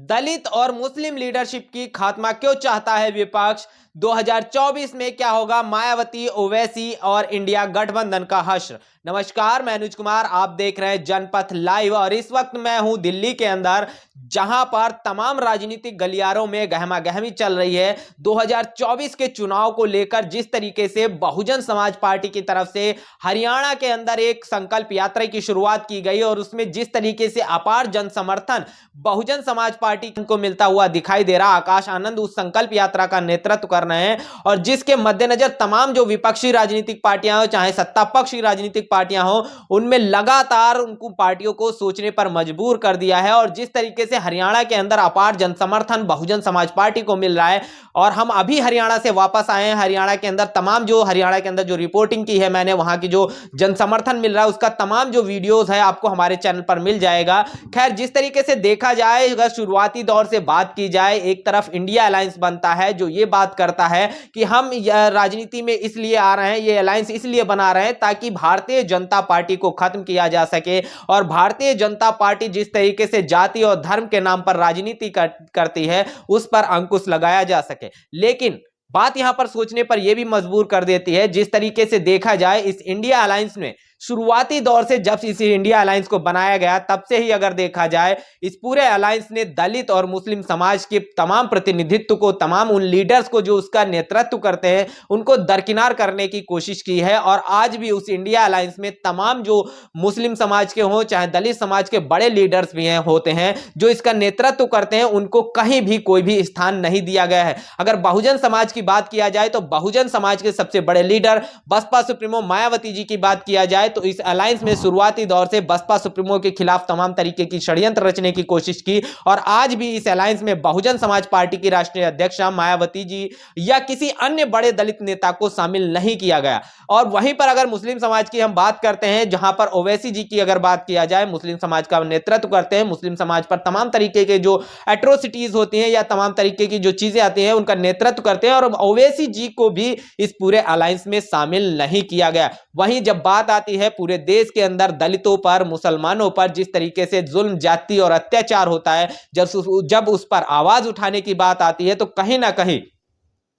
दलित और मुस्लिम लीडरशिप की खात्मा क्यों चाहता है विपक्ष? 2024 में क्या होगा? मायावती, ओवैसी और इंडिया गठबंधन का हश्र। नमस्कार, मैं अनुज कुमार, आप देख रहे हैं जनपथ लाइव और इस वक्त मैं हूं दिल्ली के अंदर, जहां पर तमाम राजनीतिक गलियारों में गहमागहमी चल रही है। 2024 के चुनाव को लेकर जिस तरीके से बहुजन समाज पार्टी की तरफ से हरियाणा के अंदर एक संकल्प यात्रा की शुरुआत की गई और उसमें जिस तरीके से अपार जन समर्थन बहुजन समाज पार्टी को मिलता हुआ दिखाई दे रहा, आकाश आनंद उस संकल्प यात्रा का नेतृत्व कर रहे हैं और जिसके मद्देनजर तमाम जो विपक्षी राजनीतिक पार्टियां हो, चाहे सत्ता पक्ष की राजनीतिक पार्टियां हो, उनमें लगातार उनको पार्टियों को सोचने पर मजबूर कर दिया है। और जिस तरीके से हरियाणा के अंदर अपार जन समर्थन बहुजन समाज पार्टी को मिल रहा है और हम अभी हरियाणा से वापस आए हैं, हरियाणा के अंदर तमाम जो हरियाणा के अंदर जो रिपोर्टिंग की है मैंने, वहां की जो जन समर्थन मिल रहा है उसका तमाम जो वीडियोस है आपको हमारे चैनल पर मिल जाएगा। खैर, जिस तरीके से देखा जाए, अगर शुरुआती दौर से बात की जाए, एक तरफ इंडिया अलायंस बनता है जो ये बात करता है कि हम राजनीति में इसलिए आ रहे हैं, ये अलायंस इसलिए बना रहे हैं ताकि भारतीय जनता पार्टी को खत्म किया जा सके। और भारतीय जनता पार्टी जिस तरीके से जाति और धर्म के नाम पर राजनीति करती है उस पर अंकुश लगाया जा सके। लेकिन बात यहां पर सोचने पर यह भी मजबूर कर देती है, जिस तरीके से देखा जाए इस इंडिया अलायंस में शुरुआती दौर से जब इस इंडिया अलायंस को बनाया गया तब से ही अगर देखा जाए, इस पूरे अलायंस ने दलित और मुस्लिम समाज के तमाम प्रतिनिधित्व को, तमाम उन लीडर्स को जो उसका नेतृत्व करते हैं, उनको दरकिनार करने की कोशिश की है। और आज भी उस इंडिया अलायंस में तमाम जो मुस्लिम समाज के हों, चाहे दलित समाज के बड़े लीडर्स भी होते हैं जो इसका नेतृत्व करते हैं, उनको कहीं भी कोई भी स्थान नहीं दिया गया है। अगर बहुजन समाज की बात किया जाए तो बहुजन समाज के सबसे बड़े लीडर बसपा सुप्रीमो मायावती जी की बात किया जाए तो इस अलायंस में शुरुआती दौर से बसपा सुप्रीमो के खिलाफ तमाम तरीके की षड्यंत्र रचने की कोशिश की और आज भी इस अलायंस में बहुजन समाज पार्टी की राष्ट्रीय अध्यक्षा मायावती जी या किसी अन्य बड़े दलित नेता को शामिल नहीं किया गया। और वहीं पर अगर मुस्लिम समाज की हम बात करते हैं, जहां पर ओवैसी जी की अगर बात किया जाए, मुस्लिम समाज का नेतृत्व करते हैं, मुस्लिम समाज पर तमाम तरीके के जो एट्रोसिटीज होती हैं या तमाम तरीके की जो चीजें आती हैं उनका नेतृत्व करते हैं और ओवैसी जी को भी इस पूरे अलायंस में शामिल नहीं किया गया। वहीं जब बात आती है पूरे देश के अंदर दलितों पर, मुसलमानों पर जिस तरीके से जुल्म, जाति और अत्याचार होता है, जब उस पर आवाज उठाने की बात आती है तो कहीं ना कहीं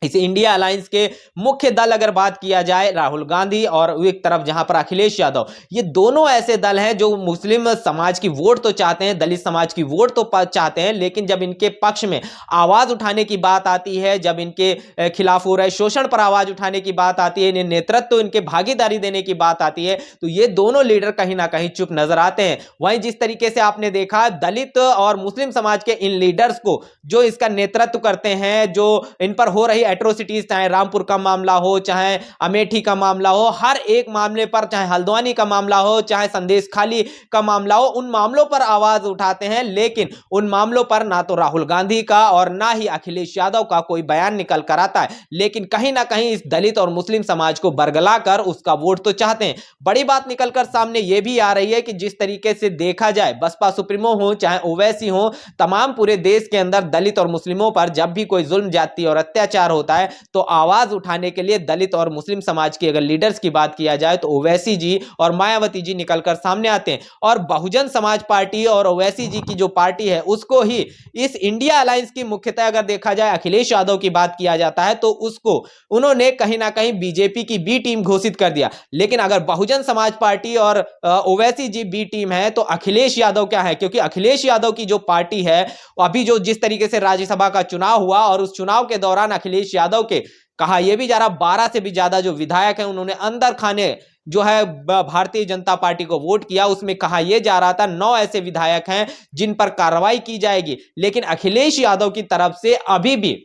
इस इंडिया अलायंस के मुख्य दल अगर बात किया जाए, राहुल गांधी और एक तरफ जहां पर अखिलेश यादव, ये दोनों ऐसे दल हैं जो मुस्लिम समाज की वोट तो चाहते हैं, दलित समाज की वोट तो चाहते हैं, लेकिन जब इनके पक्ष में आवाज उठाने की बात आती है, जब इनके खिलाफ हो रहे शोषण पर आवाज उठाने की बात आती है, इन्हें नेतृत्व, इनके भागीदारी देने की बात आती है, तो ये दोनों लीडर कहीं ना कहीं चुप नजर आते हैं। वहीं जिस तरीके से आपने देखा दलित और मुस्लिम समाज के इन लीडर्स को जो इसका नेतृत्व करते हैं, जो इन पर हो रही एट्रोसिटीज, चाहे रामपुर का मामला हो, चाहे अमेठी का मामला हो, हर एक मामले पर, चाहे हल्द्वानी का मामला हो, चाहे संदेश खाली का मामला हो, उन मामलों पर आवाज उठाते हैं। लेकिन उन मामलों पर ना तो राहुल गांधी का और ना ही अखिलेश यादव का कोई बयान निकल कर आता है, लेकिन कहीं ना कहीं इस दलित और मुस्लिम समाज को बरगलाकर उसका वोट तो चाहते हैं। बड़ी बात निकलकर सामने यह भी आ रही है कि जिस तरीके से देखा जाए, बसपा सुप्रीमो हो चाहे ओवैसी हो, तमाम पूरे देश के अंदर दलित और मुस्लिमों पर जब भी कोई जुल्म, जाति और अत्याचार होता है तो आवाज उठाने के लिए दलित और मुस्लिम समाज की अगर लीडर्स की बात किया जाए तो ओवैसी जी और मायावती जी निकलकर सामने आते हैं। और बहुजन समाज पार्टी और ओवैसी जी की जो पार्टी है उसको ही इस इंडिया अलायंस की मुख्यतः अगर देखा जाए, अखिलेश यादव की बात किया जाता है तो उसको उन्होंने कहीं ना कहीं बीजेपी की बी टीम घोषित कर दिया। लेकिन अगर बहुजन समाज पार्टी और ओवैसी जी बी टीम है तो अखिलेश यादव क्या है? क्योंकि अखिलेश यादव की जो पार्टी है, अभी जो जिस तरीके से राज्यसभा का चुनाव हुआ और उस चुनाव के दौरान अखिलेश यादव के कहा यह भी जा रहा 12 से भी ज्यादा जो विधायक हैं उन्होंने अंदर खाने जो है भारतीय जनता पार्टी को वोट किया, उसमें कहा यह जा रहा था 9 ऐसे विधायक हैं जिन पर कार्रवाई की जाएगी। लेकिन अखिलेश यादव की तरफ से अभी भी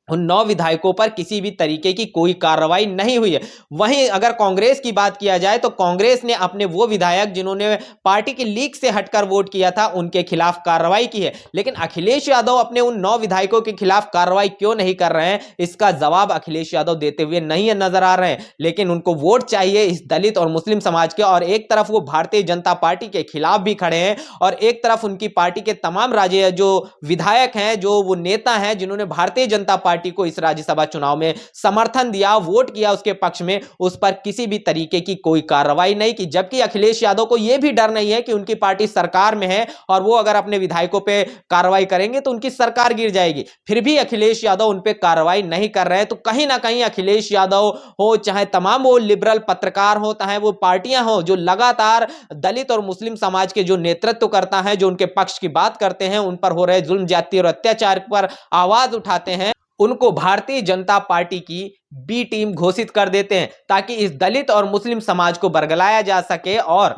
उन 9 विधायकों पर किसी भी तरीके की कोई कार्रवाई नहीं हुई है। वहीं अगर कांग्रेस की बात किया जाए तो कांग्रेस ने अपने वो विधायक जिन्होंने पार्टी की लीक से हटकर वोट किया था उनके खिलाफ कार्रवाई की है। लेकिन अखिलेश यादव अपने उन 9 विधायकों के खिलाफ कार्रवाई क्यों नहीं कर रहे हैं, इसका जवाब अखिलेश यादव देते हुए नहीं नजर आ रहे हैं। लेकिन उनको वोट चाहिए इस दलित और मुस्लिम समाज के, और एक तरफ वो भारतीय जनता पार्टी के खिलाफ भी खड़े हैं और एक तरफ उनकी पार्टी के तमाम राज्य जो विधायक हैं, जो वो नेता हैं जिन्होंने भारतीय जनता पार्टी पार्टी को इस राज्यसभा चुनाव में समर्थन दिया, वोट किया उसके पक्ष में, उस पर किसी भी तरीके की कोई कार्रवाई नहीं की। जबकि अखिलेश यादव को यह भी डर नहीं है कि उनकी पार्टी सरकार में है और वो अगर अपने विधायकों पे कार्रवाई करेंगे तो उनकी सरकार गिर जाएगी, फिर भी अखिलेश यादव उन पे कार्रवाई नहीं कर रहे हैं। तो कहीं ना कहीं अखिलेश यादव हो, चाहे तमाम वो लिबरल पत्रकार हो, चाहे वो पार्टियां हो जो लगातार दलित और मुस्लिम समाज के जो नेतृत्व करता है, जो उनके पक्ष की बात करते हैं, उन पर हो रहे जुल्म, ज्यादती और अत्याचार पर आवाज उठाते हैं, उनको भारतीय जनता पार्टी की बी टीम घोषित कर देते हैं ताकि इस दलित और मुस्लिम समाज को बरगलाया जा सके और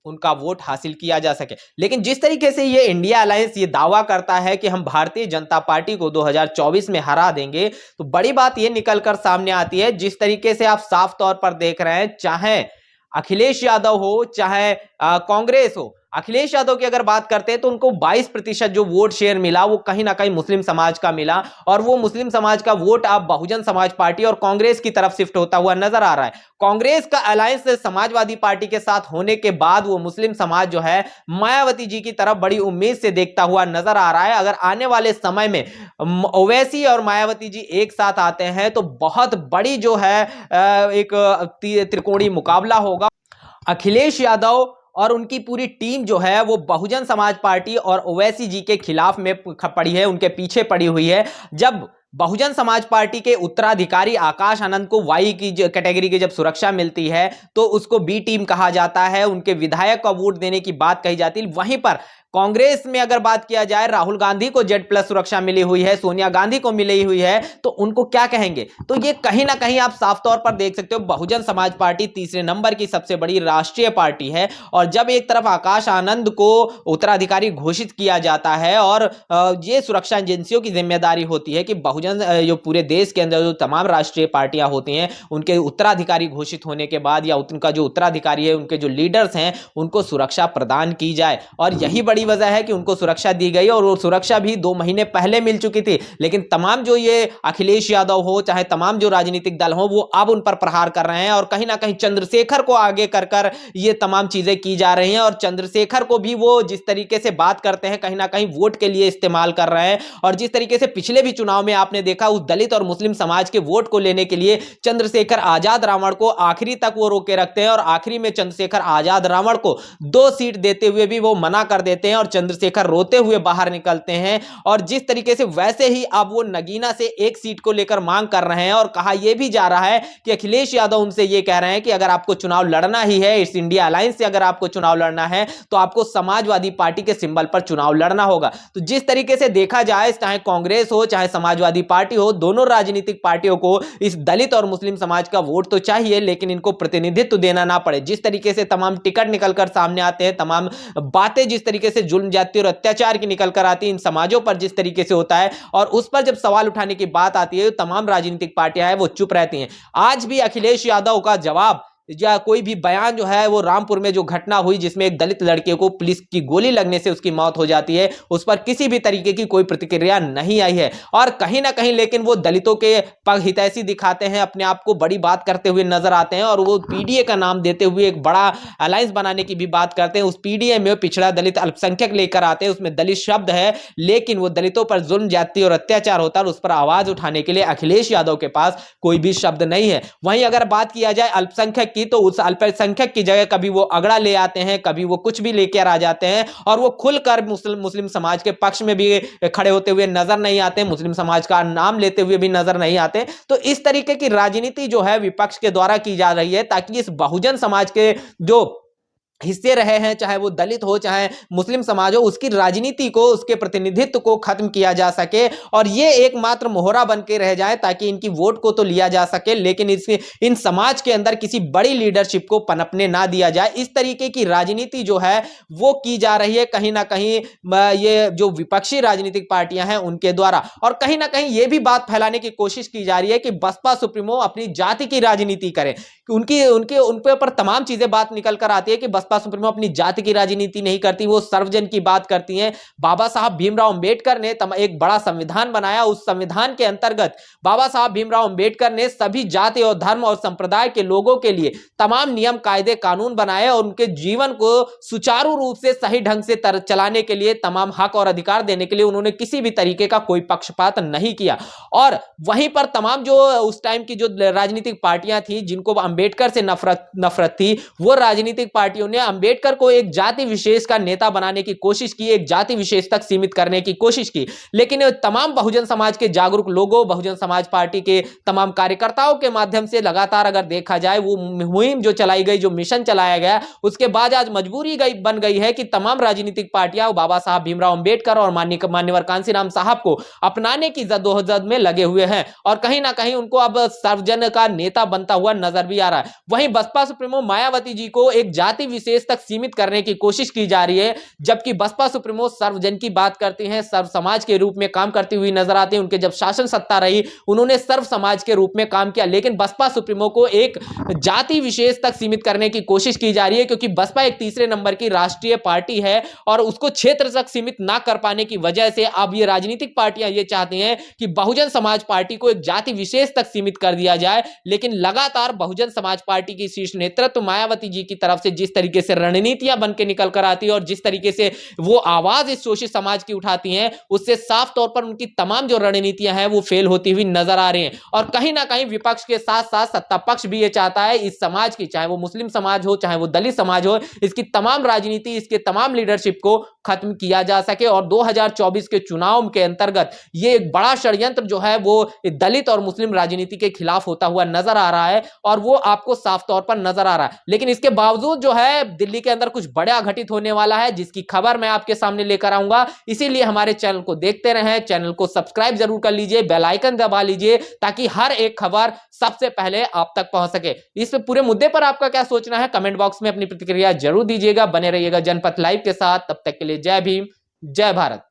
उनका वोट हासिल किया जा सके। लेकिन जिस तरीके से ये इंडिया अलायंस ये दावा करता है कि हम भारतीय जनता पार्टी को 2024 में हरा देंगे, तो बड़ी बात ये निकलकर सामने आती है, जिस तरीके से आप साफ तौर पर देख रहे हैं, चाहे अखिलेश यादव हो चाहे कांग्रेस हो, अखिलेश यादव की अगर बात करते हैं तो उनको 22% जो वोट शेयर मिला वो कहीं ना कहीं मुस्लिम समाज का मिला, और वो मुस्लिम समाज का वोट अब बहुजन समाज पार्टी और कांग्रेस की तरफ शिफ्ट होता हुआ नजर आ रहा है। कांग्रेस का अलायंस समाजवादी पार्टी के साथ होने के बाद वो मुस्लिम समाज जो है मायावती जी की तरफ बड़ी उम्मीद से देखता हुआ नजर आ रहा है। अगर आने वाले समय में ओवैसी और मायावती जी एक साथ आते हैं तो बहुत बड़ी जो है एक त्रिकोणीय मुकाबला होगा। अखिलेश यादव और उनकी पूरी टीम जो है वो बहुजन समाज पार्टी और ओवैसी जी के खिलाफ में पड़ी है, उनके पीछे पड़ी हुई है। जब बहुजन समाज पार्टी के उत्तराधिकारी आकाश आनंद को वाई की कैटेगरी की जब सुरक्षा मिलती है तो उसको बी टीम कहा जाता है, उनके विधायक को वोट देने की बात कही जाती है। वहीं पर कांग्रेस में अगर बात किया जाए, राहुल गांधी को Z+ सुरक्षा मिली हुई है, सोनिया गांधी को मिली हुई है, तो उनको क्या कहेंगे? तो ये कहीं ना कहीं आप साफ तौर पर देख सकते हो, बहुजन समाज पार्टी तीसरे नंबर की सबसे बड़ी राष्ट्रीय पार्टी है। और जब एक तरफ आकाश आनंद को उत्तराधिकारी घोषित किया जाता है और ये सुरक्षा एजेंसियों की जिम्मेदारी होती है कि बहुजन जो पूरे देश के अंदर जो तमाम राष्ट्रीय पार्टियां होती हैं उनके उत्तराधिकारी घोषित होने के बाद या उनका जो उत्तराधिकारी है, उनके जो लीडर्स हैं, उनको सुरक्षा प्रदान की जाए। और यही बड़ी वजह है कि उनको सुरक्षा दी गई, और वो सुरक्षा भी 2 महीने पहले मिल चुकी थी। लेकिन तमाम जो ये अखिलेश यादव हो चाहे तमाम जो राजनीतिक दल हो, वो अब उन पर प्रहार कर रहे हैं और कहीं ना कहीं चंद्रशेखर को आगे कर ये तमाम चीजें की जा रही हैं। और चंद्रशेखर को भी वो जिस तरीके से बात करते हैं कहीं ना कहीं वोट के लिए इस्तेमाल कर रहे हैं। और जिस तरीके से पिछले भी चुनाव में आपने देखा, उस दलित और मुस्लिम समाज के वोट को लेने के लिए चंद्रशेखर आजाद रावण को आखिरी तक वो रोके रखते हैं, और आखिरी में चंद्रशेखर आजाद रावण को 2 सीट देते हुए भी वो मना कर देते हैं और चंद्रशेखर रोते हुए बाहर निकलते हैं। और जिस तरीके से वैसे ही अब वो नगीना से 1 सीट को लेकर मांग कर रहे हैं, और कहा यह भी जा रहा है कि अखिलेश यादव उनसे ये कह रहे हैं कि अगर आपको चुनाव लड़ना ही है, इस इंडिया अलायंस से अगर आपको चुनाव लड़ना है तो आपको समाजवादी पार्टी के सिंबल पर चुनाव लड़ना होगा। तो जिस तरीके से देखा जाए, चाहे कांग्रेस हो चाहे समाजवादी पार्टी हो, दोनों राजनीतिक पार्टियों को इस दलित और मुस्लिम समाज का वोट तो चाहिए, लेकिन इनको प्रतिनिधित्व देना ना पड़े। जिस तरीके से तमाम टिकट निकलकर सामने आते हैं, तमाम बातें जिस तरीके से जुल्म, ज्यादती और अत्याचार की निकल कर आती है, इन समाजों पर जिस तरीके से होता है, और उस पर जब सवाल उठाने की बात आती है, तमाम राजनीतिक पार्टियां हैं वो चुप रहती हैं। आज भी अखिलेश यादव का जवाब या कोई भी बयान जो है, वो रामपुर में जो घटना हुई जिसमें एक दलित लड़के को पुलिस की गोली लगने से उसकी मौत हो जाती है, उस पर किसी भी तरीके की कोई प्रतिक्रिया नहीं आई है। और कहीं ना कहीं लेकिन वो दलितों के हितैषी दिखाते हैं, अपने आप को बड़ी बात करते हुए नजर आते हैं, और वो पीडीए का नाम देते हुए एक बड़ा अलायंस बनाने की भी बात करते हैं। उस पीडीए में पिछड़ा दलित अल्पसंख्यक लेकर आते हैं, उसमें दलित शब्द है, लेकिन वो दलितों पर जुल्म, ज्यादती और अत्याचार होता है, उस पर आवाज उठाने के लिए अखिलेश यादव के पास कोई भी शब्द नहीं है। वहीं अगर बात किया जाए अल्पसंख्यक की, तो उस अल्पसंख्यक की जगह कभी वो अगड़ा ले आते हैं, कभी वो कुछ भी लेकर आ जाते हैं, और वो खुलकर मुस्लिम समाज के पक्ष में भी खड़े होते हुए नजर नहीं आते, मुस्लिम समाज का नाम लेते हुए भी नजर नहीं आते। तो इस तरीके की राजनीति जो है विपक्ष के द्वारा की जा रही है, ताकि इस बहुजन समाज के जो हिस्से रहे हैं, चाहे वो दलित हो चाहे मुस्लिम समाज हो, उसकी राजनीति को, उसके प्रतिनिधित्व को खत्म किया जा सके, और ये एकमात्र मोहरा बन के रह जाए ताकि इनकी वोट को तो लिया जा सके, लेकिन इन समाज के अंदर किसी बड़ी लीडरशिप को पनपने ना दिया जाए। इस तरीके की राजनीति जो है वो की जा रही है कहीं ना कहीं ये जो विपक्षी राजनीतिक पार्टियां हैं उनके द्वारा। और कहीं ना कहीं ये भी बात फैलाने की कोशिश की जा रही है कि बसपा सुप्रीमो अपनी जाति की राजनीति करें, कि उनके ऊपर तमाम चीजें बात निकल कर आती है कि बसपा बसपा सुप्रीमो अपनी जाति की राजनीति नहीं करती, वो सर्वजन की बात करती हैं। बाबा साहब भीमराव अंबेडकर ने एक बड़ा संविधान बनाया, उस संविधान के अंतर्गत बाबा साहब भीमराव अंबेडकर ने सभी जाति और धर्म और संप्रदाय के लोगों के लिए तमाम नियम कायदे कानून बनाए और उनके जीवन को सुचारू रूप से सही ढंग से चलाने के लिए तमाम हक और अधिकार देने के लिए उन्होंने किसी भी तरीके का कोई पक्षपात नहीं किया। और वहीं पर तमाम जो उस टाइम की जो राजनीतिक पार्टियां थी जिनको अंबेडकर से नफरत थी, वो राजनीतिक पार्टियों ने अंबेडकर को एक जाति विशेष का नेता बनाने की कोशिश की, एक जाति विशेष तक सीमित करने की कोशिश की। लेकिन तमाम बहुजन समाज के जागरूक लोगों, बहुजन समाज पार्टी के तमाम कार्यकर्ताओं के माध्यम से लगातार अगर देखा जाए वो मुहिम जो चलाई गई, जो मिशन चलाया गया, उसके बाद आज मजबूरी बन गई है कि तमाम राजनीतिक पार्टियां बाबा साहब भीमराव अंबेडकर और मान्यवर कांशीराम साहब को अपनाने की जद्दोजहद में लगे हुए हैं और कहीं ना कहीं उनको अब सर्वजन का नेता बनता हुआ नजर भी आ रहा है। वहीं बसपा सुप्रीमो मायावती जी को एक जाति विशेष तक सीमित करने की कोशिश की जा रही है, जबकि बसपा सुप्रीमो सर्वजन की बात करती हैं, सर्व समाज के रूप में काम करती हुई नजर आती है। उनके जब शासन सत्ता रही उन्होंने सर्व समाज के रूप में काम किया, लेकिन बसपा सुप्रीमो को एक जाति विशेष तक सीमित करने की कोशिश की जा रही है, क्योंकि बसपा एक तीसरे नंबर की राष्ट्रीय पार्टी है और उसको क्षेत्र तक सीमित ना कर पाने की वजह से अब ये राजनीतिक पार्टियां ये चाहती हैं कि बहुजन समाज पार्टी को एक जाति विशेष तक सीमित कर दिया जाए। लेकिन लगातार बहुजन समाज पार्टी की शीर्ष नेतृत्व मायावती जी की तरफ से जिस तरीके से रणनीतियां बन के निकल कर आती है और जिस तरीके से वो आवाज इस शोषित समाज की उठाती हैं, उससे साफ तौर पर उनकी तमाम जो रणनीतियां हैं वो फेल होती हुई नजर आ रही हैं। और कहीं ना कहीं विपक्ष के साथ साथ सत्ता पक्ष भी ये चाहता है इस समाज की, चाहे वो मुस्लिम समाज हो, चाहे वो दलित समाज हो, इसकी तमाम राजनीति, इसके तमाम लीडरशिप को खत्म किया जा सके और 2024 के चुनाव के अंतर्गत ये एक बड़ा षड्यंत्र जो है वो दलित और मुस्लिम राजनीति के खिलाफ होता हुआ नजर आ रहा है और वो आपको साफ तौर पर नजर आ रहा है। लेकिन इसके बावजूद जो है दिल्ली के अंदर कुछ बड़ा घटित होने वाला है, जिसकी खबर मैं आपके सामने लेकर आऊंगा। इसीलिए हमारे चैनल को देखते रहें, चैनल को सब्सक्राइब जरूर कर लीजिए, बेल आइकन दबा लीजिए ताकि हर एक खबर सबसे पहले आप तक पहुंच सके। इस पूरे मुद्दे पर आपका क्या सोचना है, कमेंट बॉक्स में अपनी प्रतिक्रिया जरूर दीजिएगा। बने रहिएगा जनपथ लाइव के साथ, तब तक के लिए जय भीम, जय भारत।